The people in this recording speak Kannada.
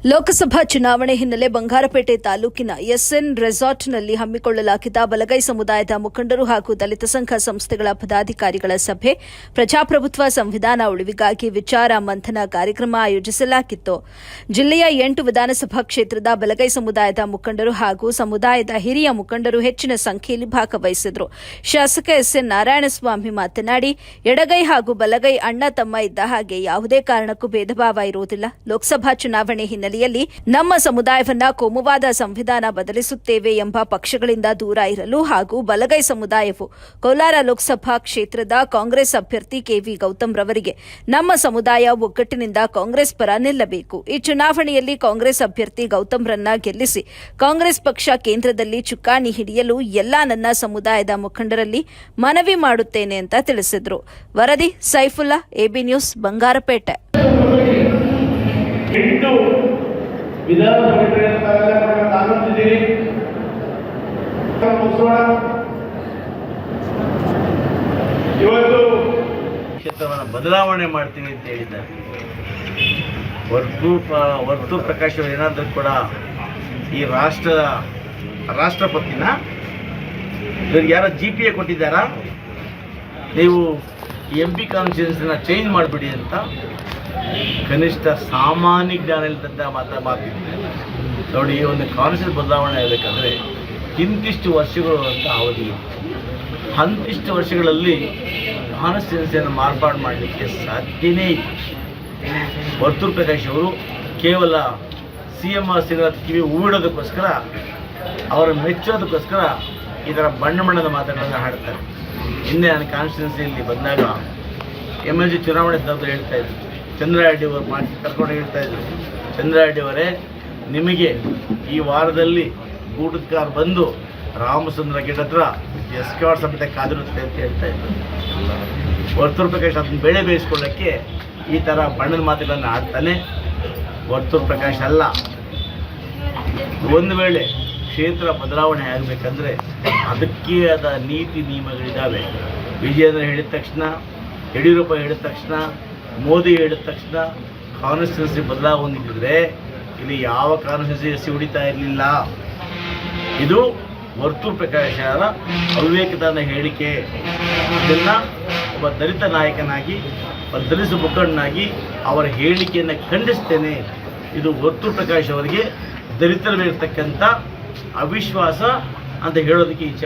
ಲೋಕಸಭಾ ಚುನಾವಣೆ ಹಿನ್ನೆಲೆ ಬಂಗಾರಪೇಟೆ ತಾಲೂಕಿನ ಎಸ್ಎನ್ ರೆಸಾರ್ಟ್ನಲ್ಲಿ ಹಮ್ಮಿಕೊಳ್ಳಲಾಗಿದ್ದ ಬಲಗೈ ಸಮುದಾಯದ ಮುಖಂಡರು ಹಾಗೂ ದಲಿತ ಸಂಘ ಸಂಸ್ಥೆಗಳ ಪದಾಧಿಕಾರಿಗಳ ಸಭೆ, ಪ್ರಜಾಪ್ರಭುತ್ವ ಸಂವಿಧಾನ ಉಳಿವಿಗಾಗಿ ವಿಚಾರ ಮಂಥನ ಕಾರ್ಯಕ್ರಮ ಆಯೋಜಿಸಲಾಗಿತ್ತು. ಜಿಲ್ಲೆಯ 8 ವಿಧಾನಸಭಾ ಕ್ಷೇತ್ರದ ಬಲಗೈ ಸಮುದಾಯದ ಮುಖಂಡರು ಹಾಗೂ ಸಮುದಾಯದ ಹಿರಿಯ ಮುಖಂಡರು ಹೆಚ್ಚಿನ ಸಂಖ್ಯೆಯಲ್ಲಿ ಭಾಗವಹಿಸಿದರು. ಶಾಸಕ ಎಸ್ಎನ್ ನಾರಾಯಣಸ್ವಾಮಿ ಮಾತನಾಡಿ, ಎಡಗೈ ಹಾಗೂ ಬಲಗೈ ಅಣ್ಣ ತಮ್ಮ ಇದ್ದ ಹಾಗೆ ಯಾವುದೇ ಕಾರಣಕ್ಕೂ ಭೇದ ಭಾವ ಇರುವುದಿಲ್ಲ. ಲೋಕಸಭಾ ಚುನಾವಣೆ ಹಿನ್ನೆಲೆಯಲ್ಲಿ ನಮ್ಮ ಸಮುದಾಯವನ್ನ ಕೋಮುವಾದ ಸಂವಿಧಾನ ಬದಲಿಸುತ್ತೇವೆ ಎಂಬ ಪಕ್ಷಗಳಿಂದ ದೂರ ಇರಲು ಹಾಗೂ ಬಲಗೈ ಸಮುದಾಯವು ಕೋಲಾರ ಲೋಕಸಭಾ ಕ್ಷೇತ್ರದ ಕಾಂಗ್ರೆಸ್ ಅಭ್ಯರ್ಥಿ ಕೆವಿ ಗೌತಮ್ ರವರಿಗೆ ನಮ್ಮ ಸಮುದಾಯ ಒಗ್ಗಟ್ಟಿನಿಂದ ಕಾಂಗ್ರೆಸ್ ಪರ ನಿಲ್ಲಬೇಕು. ಈ ಚುನಾವಣೆಯಲ್ಲಿ ಕಾಂಗ್ರೆಸ್ ಅಭ್ಯರ್ಥಿ ಗೌತಮ್ರನ್ನ ಗೆಲ್ಲಿಸಿ ಕಾಂಗ್ರೆಸ್ ಪಕ್ಷ ಕೇಂದ್ರದಲ್ಲಿ ಚುಕ್ಕಾಣಿ ಹಿಡಿಯಲು ಎಲ್ಲಾ ನನ್ನ ಸಮುದಾಯದ ಮುಖಂಡರಲ್ಲಿ ಮನವಿ ಮಾಡುತ್ತೇನೆ ಅಂತ ತಿಳಿಸಿದರು. ವರದಿ ಸೈಫುಲ್ಲಾ, ಎಬಿ ನ್ಯೂಸ್, ಬಂಗಾರಪೇಟೆ. ಇವತ್ತು ಕ್ಷೇತ್ರವನ್ನು ಬದಲಾವಣೆ ಮಾಡ್ತೀವಿ ಅಂತ ಹೇಳಿದ್ದಾರೆ. ವರ್ತು ಪ್ರಕಾಶ್ ಅವರು ಏನಾದರೂ ಕೂಡ ಈ ರಾಷ್ಟ್ರಪತಿನ ಇವ್ರಿಗೆ ಯಾರೋ GPA ಕೊಟ್ಟಿದ್ದಾರಾ, ನೀವು MP ಕಾನ್ಸ್ಟಿಟ್ಯೂನ್ಸಿನ ಚೇಂಜ್ ಮಾಡಿಬಿಡಿ ಅಂತ ಕನಿಷ್ಠ ಸಾಮಾನ್ಯ ಜ್ಞಾನ ಇಲ್ಲದಂಥ ಮಾತಿದ್ದಾರೆ. ನೋಡಿ, ಈ ಒಂದು ಕಾನ್ಸ್ಟಿಟ್ಯೂನ್ಸಿ ಬದಲಾವಣೆ ಆಗಬೇಕಂದ್ರೆ ಇಂತಿಷ್ಟು ವರ್ಷಗಳು ಅಂತ ಅವಧಿ, ಅಂತಿಷ್ಟು ವರ್ಷಗಳಲ್ಲಿ ಕಾನ್ಸ್ಟಿಟ್ಯೂನ್ಸಿಯನ್ನು ಮಾರ್ಪಾಡು ಮಾಡಲಿಕ್ಕೆ ಸಾಧ್ಯನೇ ಇಲ್ಲ. ವರ್ತೂರು ಪ್ರಕಾಶ್ ಅವರು ಕೇವಲ CM ಶ್ರೀನಾಥ್ ಕಿವಿ ಹೂಡೋದಕ್ಕೋಸ್ಕರ, ಅವರ ಮೆಚ್ಚೋದಕ್ಕೋಸ್ಕರ ಈ ಥರ ಬಣ್ಣದ ಮಾತುಗಳನ್ನು ಹಾಡ್ತಾರೆ. ಹಿಂದೆ ನಾನು ಕಾನ್ಸ್ಟಿಟ್ಯೂನ್ಸಿಯಲ್ಲಿ ಬಂದಾಗ MLG ಚುನಾವಣೆ ತಂದು ಹೇಳ್ತಾ ಇದ್ರು, ಚಂದ್ರಾರೆಡ್ಡಿ ಅವರು ಕರ್ಕೊಂಡು ಹೇಳ್ತಾ ಇದ್ರು, ಚಂದ್ರಾರೆಡ್ಡಿ ಅವರೇ, ನಿಮಗೆ ಈ ವಾರದಲ್ಲಿ ಊಟದ ಕಾರ್ ಬಂದು ರಾಮಚಂದ್ರ ಗೇಟ್ ಹತ್ರ ಎಸ್ಕಾರ್ಟ್ ಸಮೇತ ಕಾದಿರುತ್ತೆ ಅಂತ ಹೇಳ್ತಾ ಇದ್ರು. ವರ್ತೂರು ಪ್ರಕಾಶ್ ಅದನ್ನು ಬೆಳೆ ಬೇಯಿಸ್ಕೊಳ್ಳೋಕ್ಕೆ ಈ ಥರ ಬಣ್ಣದ ಮಾತುಗಳನ್ನು ಆಡ್ತಾನೆ. ವರ್ತೂರು ಪ್ರಕಾಶ್ ಅಲ್ಲ. ಒಂದು ವೇಳೆ ಕ್ಷೇತ್ರ ಬದಲಾವಣೆ ಆಗಬೇಕಂದ್ರೆ ಅದಕ್ಕೆ ಆದ ನೀತಿ ನಿಯಮಗಳಿದ್ದಾವೆ. ವಿಜಯೇಂದ್ರ ಹೇಳಿದ ತಕ್ಷಣ, ಯಡಿಯೂರಪ್ಪ ಹೇಳಿದ ತಕ್ಷಣ, ಮೋದಿ ಹೇಳಿದ ತಕ್ಷಣ ಕಾನ್ಸ್ಟಿಟ್ಯೂನ್ಸಿ ಬದಲಾವಣೆಗಿದ್ರೆ ಇಲ್ಲಿ ಯಾವ ಕಾನ್ಸ್ಟಿಟ್ಯೂನ್ಸಿ ಹೊಡಿತಾ ಇರಲಿಲ್ಲ. ಇದು ವರ್ತೂರು ಪ್ರಕಾಶರ ಅವಿವೇಕದ ಹೇಳಿಕೆ. ಇದನ್ನು ಒಬ್ಬ ದಲಿತ ನಾಯಕನಾಗಿ, ಒಬ್ಬ ದಲಿತ ಮುಖಂಡನಾಗಿ ಅವರ ಹೇಳಿಕೆಯನ್ನು ಖಂಡಿಸ್ತೇನೆ. ಇದು ವರ್ತೂರು ಪ್ರಕಾಶ್ ಅವರಿಗೆ ದಲಿತರ ಮೇಲಿರ್ತಕ್ಕಂಥ ಅವಿಶ್ವಾಸ ಅಂತ ಹೇಳೋದಕ್ಕೆ ಇಚ್ಛೆ.